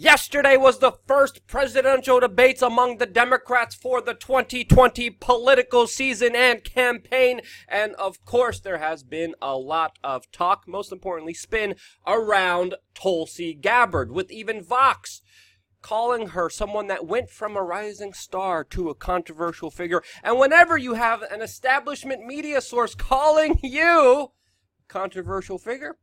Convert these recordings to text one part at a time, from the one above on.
Yesterday was the first presidential debates among the Democrats for the 2020 political season and campaign. And of course, there has been a lot of talk, most importantly, spin around Tulsi Gabbard, with even Vox calling her someone that went from a rising star to a controversial figure. And whenever you have an establishment media source calling you a controversial figure,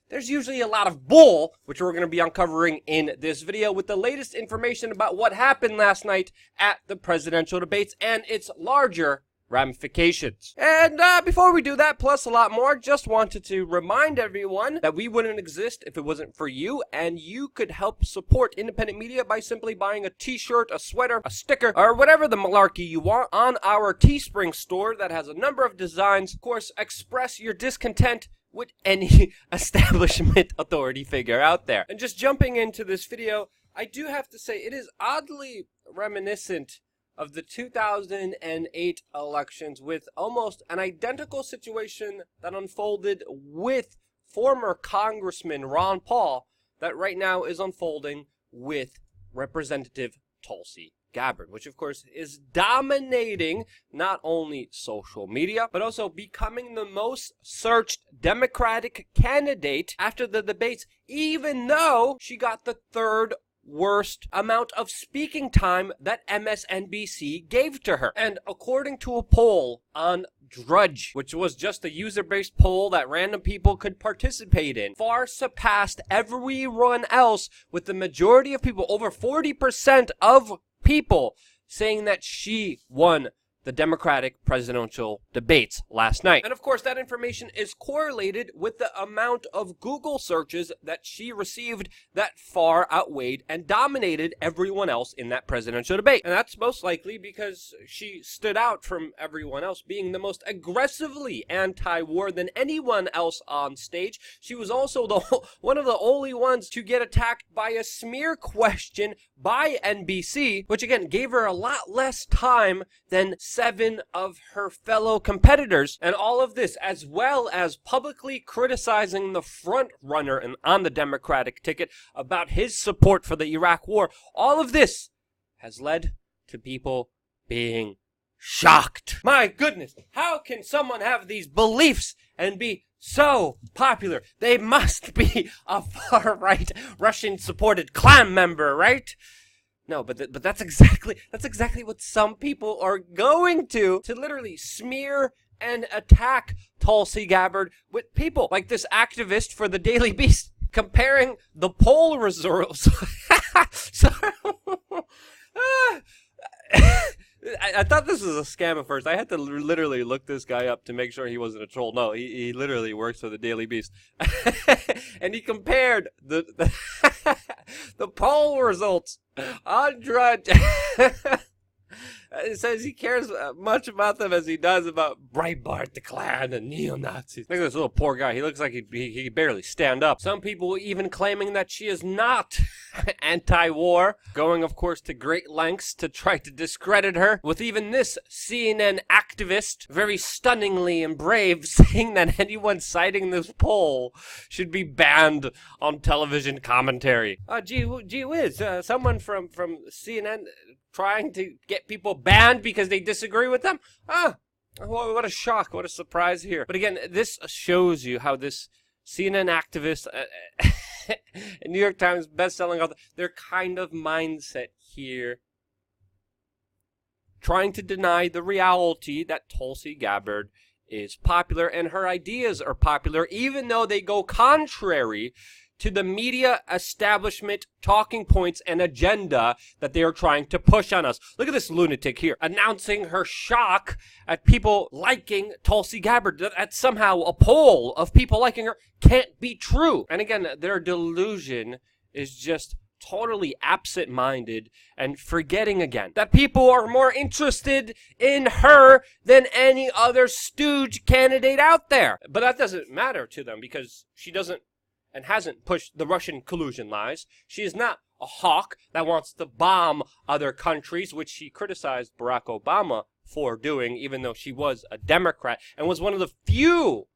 there's usually a lot of bull, which we're going to be uncovering in this video with the latest information about what happened last night at the presidential debates and its larger ramifications. And before we do that, plus a lot more, just wanted to remind everyone that we wouldn't exist if it wasn't for you, and you could help support independent media by simply buying a t-shirt, a sweater, a sticker, or whatever the malarkey you want on our Teespring store that has a number of designs. Of course, express your discontent with any establishment authority figure out there. And just jumping into this video, I do have to say it is oddly reminiscent of the 2008 elections, with almost an identical situation that unfolded with former Congressman Ron Paul that right now is unfolding with Representative Tulsi Gabbard, which of course is dominating not only social media, but also becoming the most searched Democratic candidate after the debates, even though she got the third worst amount of speaking time that MSNBC gave to her. And according to a poll on Drudge, which was just a user-based poll that random people could participate in, far surpassed everyone else, with the majority of people, over 40% of people, saying that she won the Democratic presidential debates last night. And of course, that information is correlated with the amount of Google searches that she received that far outweighed and dominated everyone else in that presidential debate. And that's most likely because she stood out from everyone else, being the most aggressively anti-war than anyone else on stage. She was also one of the only ones to get attacked by a smear question by NBC, which again gave her a lot less time than 7 of her fellow competitors. And all of this, as well as publicly criticizing the front runner and on the Democratic ticket about his support for the Iraq war, all of this has led to people being shocked. My goodness, how can someone have these beliefs and be so popular? They must be a far-right Russian-supported Klan member, right? No, but that's exactly what some people are going to literally smear and attack Tulsi Gabbard with people like this activist for the Daily Beast comparing the poll results. I thought this was a scam at first. I had to literally look this guy up to make sure he wasn't a troll. No, he literally works for the Daily Beast. And he compared the poll results on Drudge. It says he cares much about them as he does about Breitbart, the Klan, and neo-Nazis. Look at this little poor guy. He looks like he can barely stand up. Some people even claiming that she is not anti-war, going, of course, to great lengths to try to discredit her, with even this CNN activist, very stunningly and brave, saying that anyone citing this poll should be banned on television commentary. Gee whiz, someone from CNN trying to get people banned because they disagree with them? What a shock, what a surprise here. But again, this shows you how this CNN activist and New York Times best-selling author, their kind of mindset here, trying to deny the reality that Tulsi Gabbard is popular and her ideas are popular, even though they go contrary to the media establishment talking points and agenda that they are trying to push on us. Look at this lunatic here, announcing her shock at people liking Tulsi Gabbard, that somehow a poll of people liking her can't be true. And again, their delusion is just totally absent-minded and forgetting again that people are more interested in her than any other stooge candidate out there. But that doesn't matter to them because she doesn't and hasn't pushed the Russian collusion lies. She is not a hawk that wants to bomb other countries, which she criticized Barack Obama for doing, even though she was a Democrat and was one of the few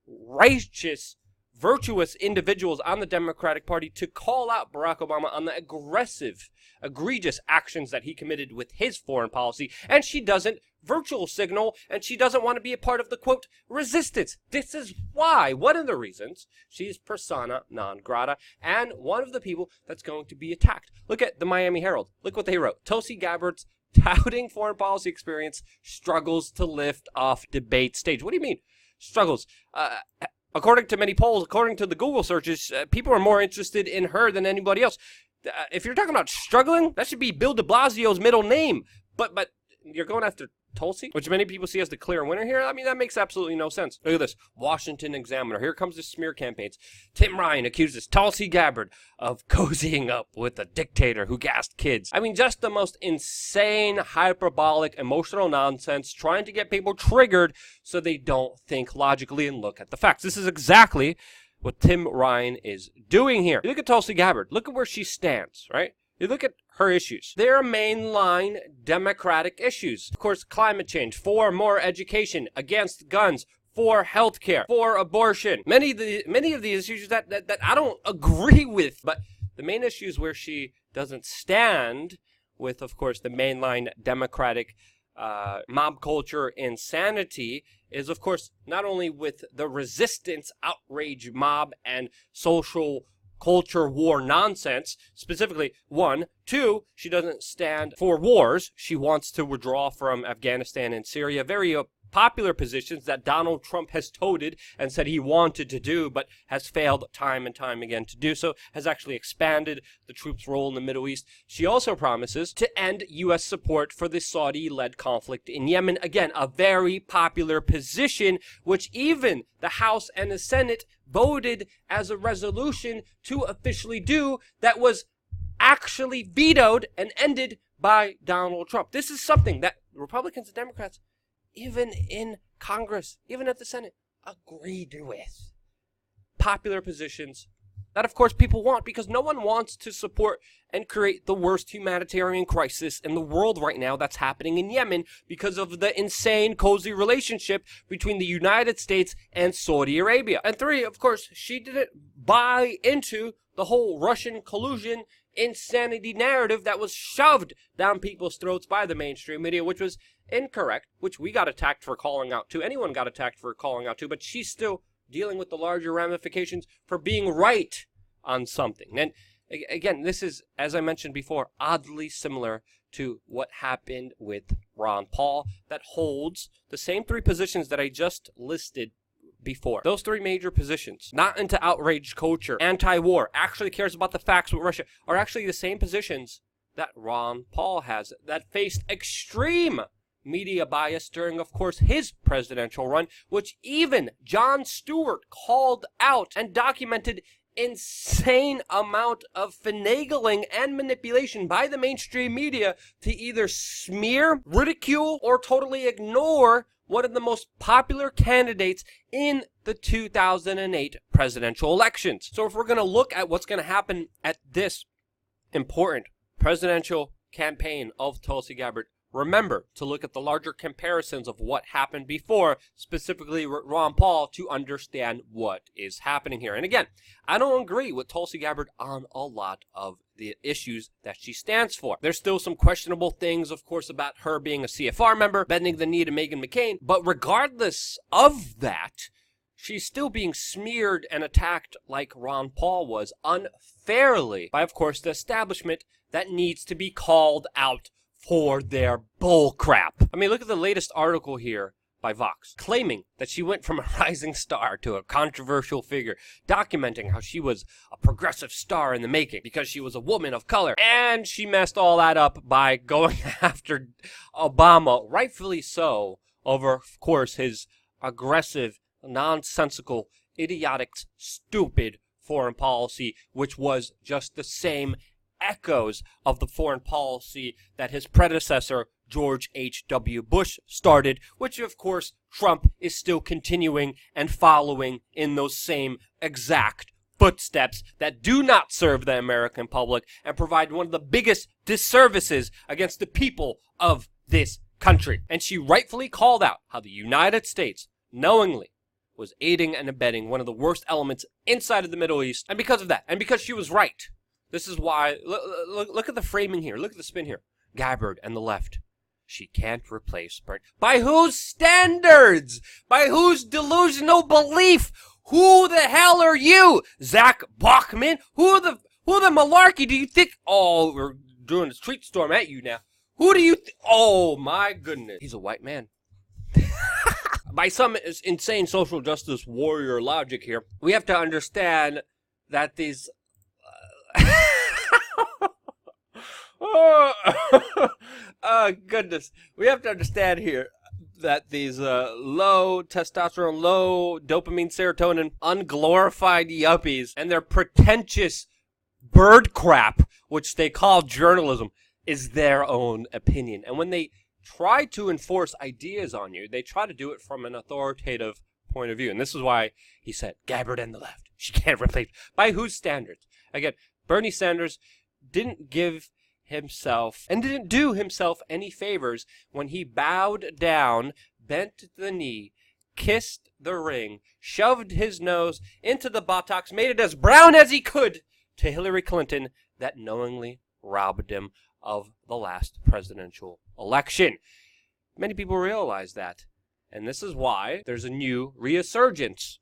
righteous virtuous individuals on the Democratic Party to call out Barack Obama on the aggressive, egregious actions that he committed with his foreign policy, and she doesn't virtual signal, and she doesn't want to be a part of the, quote, resistance. This is why, one of the reasons, she's persona non grata, and one of the people that's going to be attacked. Look at the Miami Herald. Look what they wrote. Tulsi Gabbard's touting foreign policy experience struggles to lift off debate stage. What do you mean, struggles? According to many polls, according to the Google searches, people are more interested in her than anybody else. If you're talking about struggling, that should be Bill de Blasio's middle name. But you're going after Tulsi, which many people see as the clear winner here. I mean, that makes absolutely no sense. Look at this. Washington Examiner. Here comes the smear campaigns. Tim Ryan accuses Tulsi Gabbard of cozying up with a dictator who gassed kids. I mean, just the most insane, hyperbolic, emotional nonsense, trying to get people triggered so they don't think logically and look at the facts. This is exactly what Tim Ryan is doing here. You look at Tulsi Gabbard. Look at where she stands, right? You look at her issues. They're mainline Democratic issues. Of course, climate change, for more education, against guns, for healthcare, for abortion. Many of these issues that I don't agree with, but the main issues where she doesn't stand with, of course, the mainline Democratic mob culture insanity is, of course, not only with the resistance, outrage mob, and social culture war nonsense, specifically, 1. 2, she doesn't stand for wars. She wants to withdraw from Afghanistan and Syria. Very popular positions that Donald Trump has toted and said he wanted to do, but has failed time and time again to do so, has actually expanded the troops' role in the Middle East. She also promises to end U.S. support for the Saudi-led conflict in Yemen. Again, a very popular position, which even the House and the Senate voted as a resolution to officially do, that was actually vetoed and ended by Donald Trump. This is something that Republicans and Democrats, even in Congress, even at the Senate, agreed with. Popular positions that, of course, people want, because no one wants to support and create the worst humanitarian crisis in the world right now that's happening in Yemen because of the insane, cozy relationship between the United States and Saudi Arabia. And 3, of course, she didn't buy into the whole Russian collusion insanity narrative that was shoved down people's throats by the mainstream media, which was incorrect, which we got attacked for calling out too. Anyone got attacked for calling out too, but she's still dealing with the larger ramifications for being right on something. And again, this is, as I mentioned before, oddly similar to what happened with Ron Paul, that holds the same 3 positions that I just listed before. Those 3 major positions, not into outrage culture, anti-war, actually cares about the facts with Russia, are actually the same positions that Ron Paul has, that faced extreme media bias during, of course, his presidential run, which even Jon Stewart called out and documented insane amount of finagling and manipulation by the mainstream media to either smear, ridicule, or totally ignore one of the most popular candidates in the 2008 presidential elections. So if we're going to look at what's going to happen at this important presidential campaign of Tulsi Gabbard, remember to look at the larger comparisons of what happened before, specifically with Ron Paul, to understand what is happening here. And again, I don't agree with Tulsi Gabbard on a lot of the issues that she stands for. There's still some questionable things, of course, about her being a CFR member, bending the knee to Meghan McCain. But regardless of that, she's still being smeared and attacked like Ron Paul was unfairly by, of course, the establishment that needs to be called out for their bullcrap. I mean, look at the latest article here by Vox, claiming that she went from a rising star to a controversial figure, documenting how she was a progressive star in the making because she was a woman of color. And she messed all that up by going after Obama, rightfully so, over, of course, his aggressive, nonsensical, idiotic, stupid foreign policy, which was just the same echoes of the foreign policy that his predecessor, George H.W. Bush, started, which, of course, Trump is still continuing and following in those same exact footsteps that do not serve the American public and provide one of the biggest disservices against the people of this country. And she rightfully called out how the United States knowingly was aiding and abetting one of the worst elements inside of the Middle East. And because of that, and because she was right, this is why, look at the framing here, look at the spin here. Gabbard and the left. She can't replace Bernie. By whose standards? By whose delusional belief? Who the hell are you? Zach Bachman? Who the malarkey do you think? Oh, we're doing a street storm at you now. Who do you oh my goodness. He's a white man. By some insane social justice warrior logic here, we have to understand that these oh goodness. We have to understand here that these low testosterone, low dopamine, serotonin, unglorified yuppies and their pretentious bird crap, which they call journalism, is their own opinion. And when they try to enforce ideas on you, they try to do it from an authoritative point of view. And this is why he said, Gabbard and the left. She can't replace. By whose standards? Again, Bernie Sanders didn't give himself and didn't do himself any favors when he bowed down, bent the knee, kissed the ring, shoved his nose into the buttocks, made it as brown as he could to Hillary Clinton, that knowingly robbed him of the last presidential election. Many people realize that. And this is why there's a new resurgence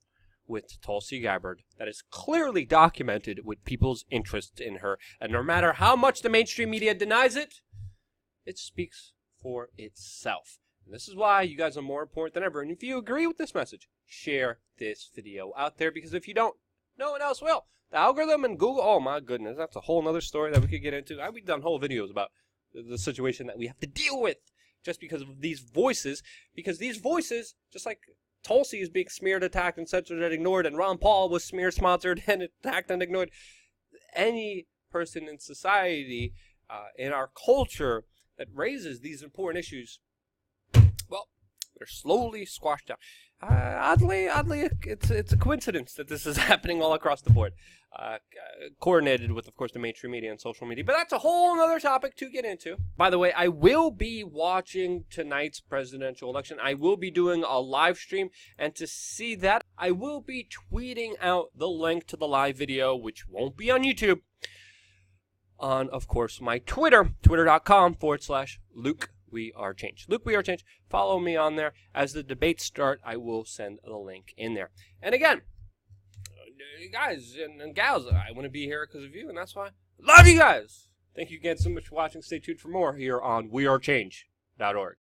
with Tulsi Gabbard that is clearly documented with people's interest in her. And no matter how much the mainstream media denies it, it speaks for itself. And this is why you guys are more important than ever. And if you agree with this message, share this video out there, because if you don't, no one else will. The algorithm and Google, oh my goodness, that's a whole nother story that we could get into. We've done whole videos about the situation that we have to deal with just because of these voices. Because these voices, just like Tulsi is being smeared, attacked, and censored and ignored, and Ron Paul was smeared, sponsored, and attacked and ignored. Any person in society, in our culture, that raises these important issues, well, they're slowly squashed down. Oddly, it's a coincidence that this is happening all across the board, coordinated with, of course, the mainstream media and social media. But that's a whole other topic to get into. By the way, I will be watching tonight's presidential election. I will be doing a live stream, and to see that, I will be tweeting out the link to the live video, which won't be on YouTube, on, of course, my Twitter, twitter.com/Luke WeAreChange. Luke WeAreChange. Follow me on there. As the debates start, I will send the link in there. And again, guys and gals, I want to be here because of you, and that's why I love you guys. Thank you again so much for watching. Stay tuned for more here on WeAreChange.org.